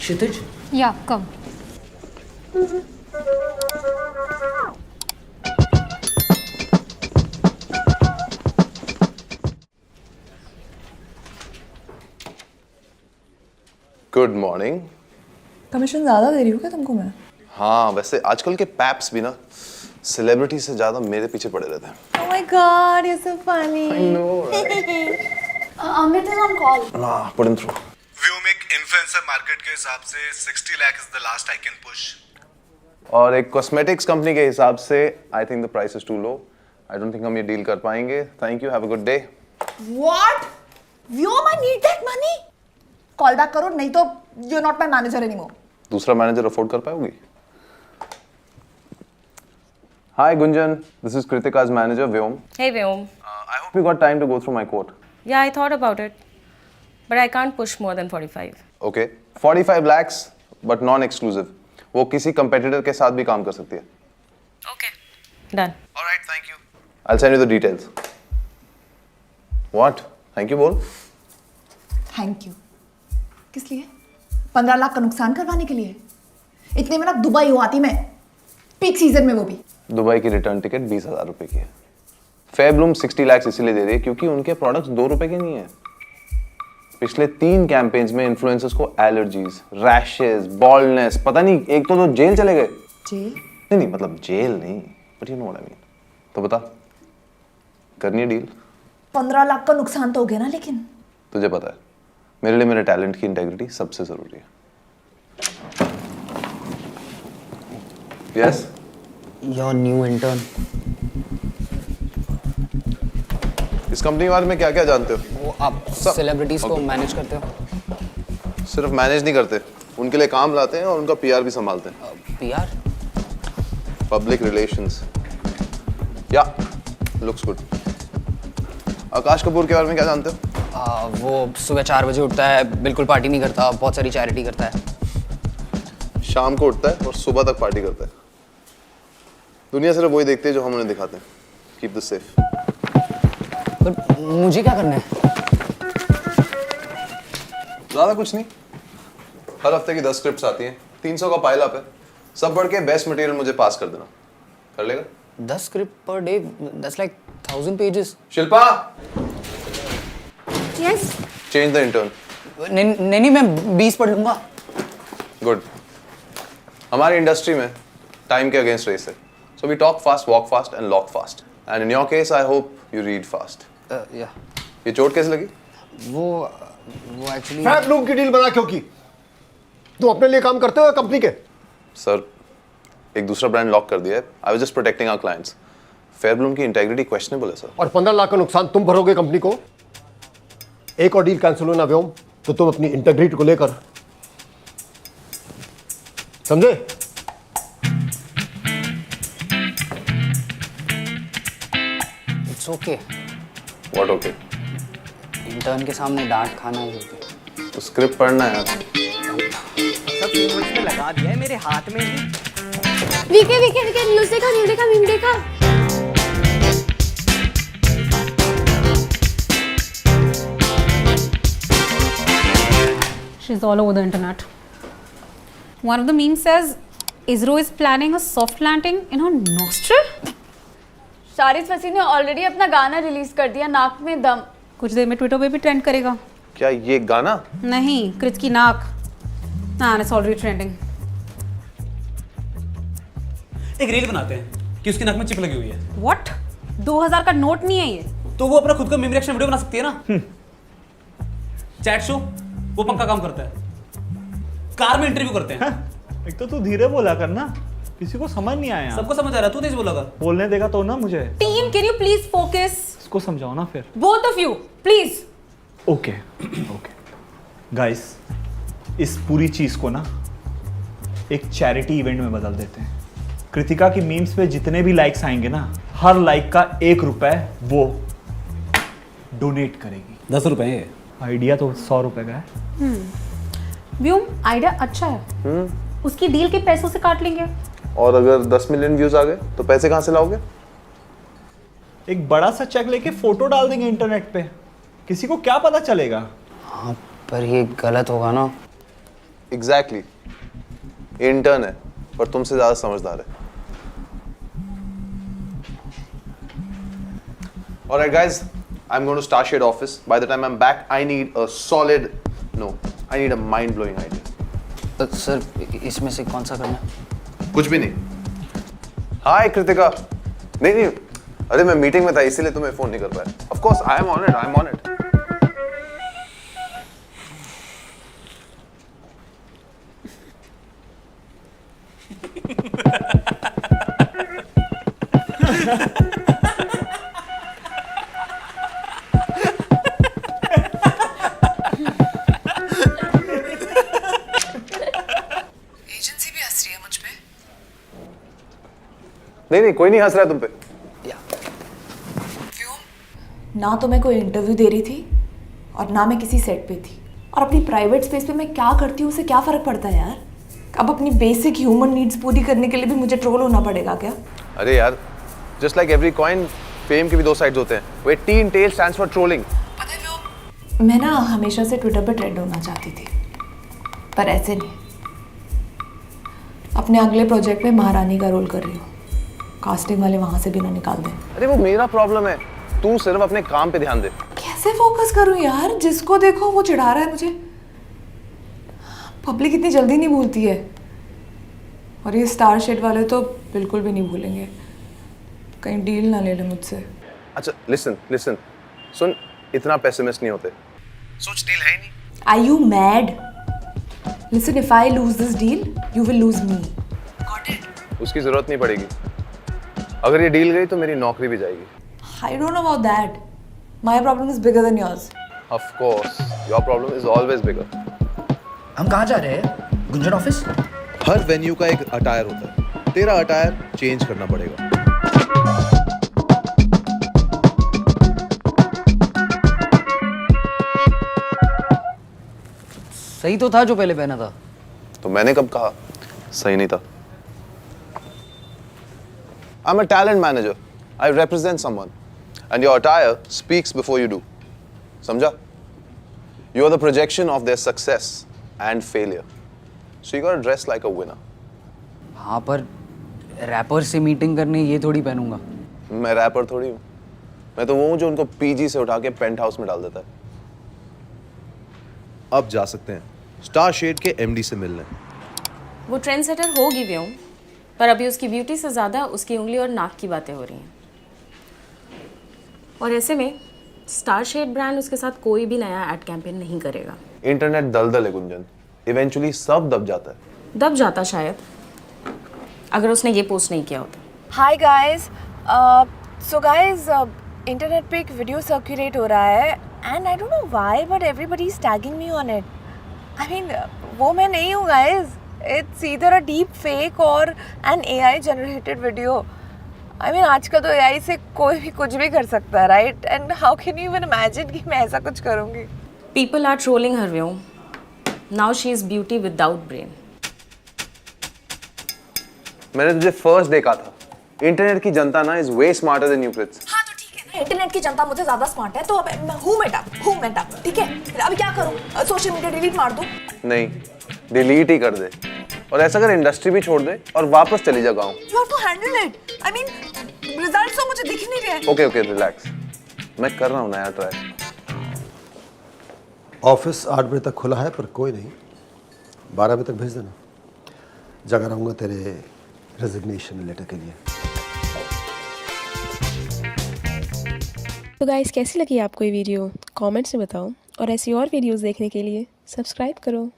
Kshitij? Yeah, come. Good morning. Commission ज़्यादा दे रही हूँ क्या तुमको मैं? हाँ वैसे आजकल के पैप्स भी ना सेलिब्रिटी से ज्यादा मेरे पीछे पड़े रहते हैं। Oh my God, you're so funny. I know, right? Amit is on call. हाँ, put him through. व्योमिक इन्फ्लुएंसर मार्केट के हिसाब से 60 lakh is the last I can push. और एक कॉस्मेटिक्स कंपनी के हिसाब से I think the price is too low. I don't think हम ये डील कर पाएंगे। Thank you, have a good day. What? Vyom, I need that money. Call back करो नहीं तो you're not my manager anymore. दूसरा मैनेजर अफोर्ड कर पाओगी? Hi Gunjan, this is Kritika's manager Vyom. Hey Vyom. I hope you got time to go through my quote. Yeah, I thought about it. But I can't push more than 45. Okay, 45 lakhs but non-exclusive. वो किसी competitor के साथ भी काम कर सकती है। Okay. Done. All right, thank you. I'll send you the details. What? Thank you बोल। Thank you. किस लिए? 15 लाख का नुकसान करवाने के लिए? इतने में ना दुबई हो आती मैं। पीक सीजन में वो भी। दुबई की रिटर्न टिकट 20,000 रुपए की है। फेयरब्लूम 60 लाख इसीलिए दे रही है क्योंकि उनके प्रोडक्ट्स 2 रुपए के नहीं है। पिछले 3 कैंपेन्स में इन्फ्लुएंसर्स को एलर्जीज, रैशेस, बॉल्डनेस, पता नहीं एक तो जेल चले गए। जेल? नहीं मतलब जेल नहीं, but you know what I mean. तो बता, करनी है डील? 15 लाख का नुकसान तो हो गया ना लेकिन। तुझे पता है मेरे लिए मेरे टैलेंट की इंटेग्रिटी सबसे जरूरी है। Yes Your new intern. इस कंपनी के बारे में क्या क्या जानते हो? वो आप सेलिब्रिटीज को मैनेज करते हो? सिर्फ मैनेज नहीं करते, उनके लिए काम लाते हैं और उनका पीआर भी संभालते हैं। पीआर? Public relations. या लुक्स गुड। आकाश कपूर के बारे में क्या जानते हो? वो सुबह 4 बजे उठता है, बिल्कुल पार्टी नहीं करता, बहुत सारी चैरिटी करता है। शाम को उठता है और सुबह तक पार्टी करता है। दुनिया सिर्फ वही देखती है जो हम उन्हें दिखाते हैं। Keep this safe. पर मुझे क्या करना है? ज्यादा कुछ नहीं, हर हफ्ते की 10 स्क्रिप्ट्स आती हैं, 300 का पाइल अप है, सब बढ़ के बेस्ट मटेरियल मुझे पास कर देना। कर लेगा? 10 script per day, that's like 1000 pages. Shilpa, Yes. Change the intern. नहीं, मैं 20 पढ़ लूंगा। गुड। हमारी इंडस्ट्री में टाइम के अगेंस्ट रेस है, so we talk fast, walk fast and lock fast, and in your case I hope you read fast. या ये चोट कैसे लगी? वो एक्चुअली फेयरब्लूम की डील बना क्यों की? तुम अपने लिए काम करते हो या कंपनी के? सर, एक दूसरा ब्रांड लॉक कर दिया है। I was just protecting our clients. Fairbloom की इंटेग्रिटी क्वेश्चनेबल है सर। और 15 लाख का नुकसान तुम भरोगे कंपनी को? एक और डील कैंसिल होना व्योम तो तुम अपनी इंटेग्रिटी को लेकर, समझे? It's okay. What okay? Intern के सामने डांट खाना है ओके। तो स्क्रिप्ट पढ़ना है यार। सब सीक्वेंस में लगा दिया है मेरे हाथ में ही। वीके न्यूज़ देखा, मीम देखा। She's all over the internet. One of the memes says, Isro is planning a soft landing in her nostril. शारिस Fasih ने ऑलरेडी अपना गाना रिलीज कर दिया, नाक में दम। कुछ देर में ट्विटर पे भी ट्रेंड करेगा। क्या ये गाना? नहीं, क्रिच की नाक। हाँ, इट्स ऑलरेडी ट्रेंडिंग। एक रील बनाते हैं कि उसकी नाक में चिप लगी हुई है। What? 2000 का नोट नहीं है ये। तो वो अपना खुद का मीम रिएक्शन वीडियो बना सकती है ना। चैट शो, वो पंखा काम करता है। कार में इंटरव्यू करते हैं। एक तो तू धीरे बोला कर ना, किसी को समझ नहीं आया। सबको समझ आ रहा है, तू तेज बोला कर। बोलने देगा तो ना मुझे। Team, can you please focus? इसको समझाओ ना फिर। Both of you please. Okay guys, इस पूरी चीज को ना एक चैरिटी इवेंट में बदल देते हैं। कृतिका की मीम्स पे जितने भी लाइक्स आएंगे ना, हर लाइक का 1 रुपए वो डोनेट करेगी। 10 रुपए? आइडिया तो 100 रुपए का है। व्यूम, आइडिया अच्छा है। उसकी डील के पैसों से काट लेंगे। और अगर 10 मिलियन व्यूज आ गए तो पैसे कहाँ से लाओगे? एक बड़ा सा चेक लेके फोटो डाल देंगे इंटरनेट पे, किसी को क्या पता चलेगा। हाँ, पर ये गलत होगा ना। एग्जैक्टली इंटर्न है पर तुमसे ज्यादा समझदार है. Alright guys, I'm going to Starshade office. By the time I'm back, I need a mind-blowing idea. तो सर इसमें से कौन सा करना है? कुछ भी नहीं. हाय कृतिका. नहीं अरे मैं मीटिंग में था इसीलिए तुम्हें फोन नहीं कर पाया. Of course, I am on it. नहीं कोई नहीं हंस रहा है तुम पे. ना तो मैं कोई इंटरव्यू दे रही थी और ना मैं किसी सेट पे थी, और अपनी प्राइवेट स्पेस पे मैं क्या करती हूँ उससे क्या फ़र्क पड़ता है यार. अब अपनी बेसिक ह्यूमन नीड्स पूरी करने के लिए भी मुझे ट्रोल होना पड़ेगा क्या? अरे यार, just like every coin, fame के भी दो साइड्स होते हैं. वे टीन टेल स्टैंड्स फॉर ट्रोलिंग. मैं ना हमेशा से ट्विटर पे ट्रेंड होना चाहती थी, पर ऐसे नहीं. अपने अगले प्रोजेक्ट में महारानी का रोल कर रही हूँ. कास्टिंग वाले वहां से भी ना निकाल दें. अरे वो मेरा प्रॉब्लम है. तू सिर्फ अपने काम पे ध्यान दे. कैसे फोकस करूं यार? जिसको देखो वो चिढ़ा रहा है मुझे. पब्लिक इतनी जल्दी नहीं भूलती है, और ये स्टारशेड वाले तो बिल्कुल भी नहीं भूलेंगे. कहीं डील ना ले ले मुझसे. अच्छा लिसन सुन, इतना पेसिमिस्ट नहीं होते. सोच, डील है ही नहीं. Are you mad? Listen, if I lose this deal, you will lose me. Got it? उसकी जरूरत नहीं पड़ेगी. अगर ये डील गई तो मेरी नौकरी भी जाएगी. I don't know about that. My problem is bigger than yours. Of course, your problem is always bigger. हम कहाँ जा रहे हैं? गुंजन ऑफिस? हर वेन्यू का एक अटायर होता है. तेरा अटायर चेंज करना पड़ेगा. सही तो था जो पहले पहना था. तो मैंने कब कहा सही नहीं था? I'm a talent manager. I represent someone. And your attire speaks before you do. समझा? You are the projection of their success and failure. So you gotta dress like a winner. हाँ, पर रैपर से meeting करने ये थोड़ी पहनूंगा. मैं wrapper थोड़ी हूँ. मैं तो वो हूँ जो उनको पीजी से उठा के पेंट हाउस में डाल देता है. अब जा सकते हैं स्टारशेड के एमडी से मिलने. वो ट्रेंड सेटर होगी भी हूँ, पर अभी उसकी ब्यूटी से ज़्यादा उसकी उंगली और नाक की बातें हो रही हैं. और ऐसे में स्टारशेड ब्रांड उसके साथ कोई भी नया एड कैंपेन नहीं करेगा. इंटरनेट दलदल है गुंजन. इवेंचुअली सब दब जाता है. दब जाता शायद, अगर उसने ये पोस्ट नहीं किया होता. Hi guys, so guys, internet पे एक वीडियो सर्कुलेट हो रहा है and I don't know why but everybody is tagging me on it. I mean वो मैं नहीं हूँ guys. It's either a deep fake or an AI generated video. I mean आजकल तो AI से कोई भी कुछ भी कर सकता है, right? And how can you even imagine कि मैं ऐसा कुछ करूँगी? People are trolling her Vyom. Now she is beauty without brain. मैंने तुझे फर्स्ट देखा था. इंटरनेट की जनता ना is way smarter than you kids. हाँ तो ठीक है ना, इंटरनेट की जनता मुझे ज्यादा स्मार्ट है, तो अब मैं हूँ मैं टप. ठीक है, अब क्या करूँ? सोशल मीडिया डिलीट मार दूँ? नहीं, डिलीट ही कर दे. और ऐसा कर इंडस्ट्री भी छोड़ दे और वापस चली जा गाँव. You have to handle it. I mean, results तो मुझे दिख नहीं रहे. Okay relax. मैं कर रहा हूँ नया ट्राई. ऑफिस 8 बजे तक खुला है, पर कोई नहीं. 12 बजे तक भेज देना. जगह रहूँगा तेरे रेजिग्नेशन लेटर के लिए. तो गाइस, कैसी लगी आपको ये वीडियो? कमेंट्स में बताओ, और ऐसी और वीडियोस देखने के लिए सब्सक्राइब करो.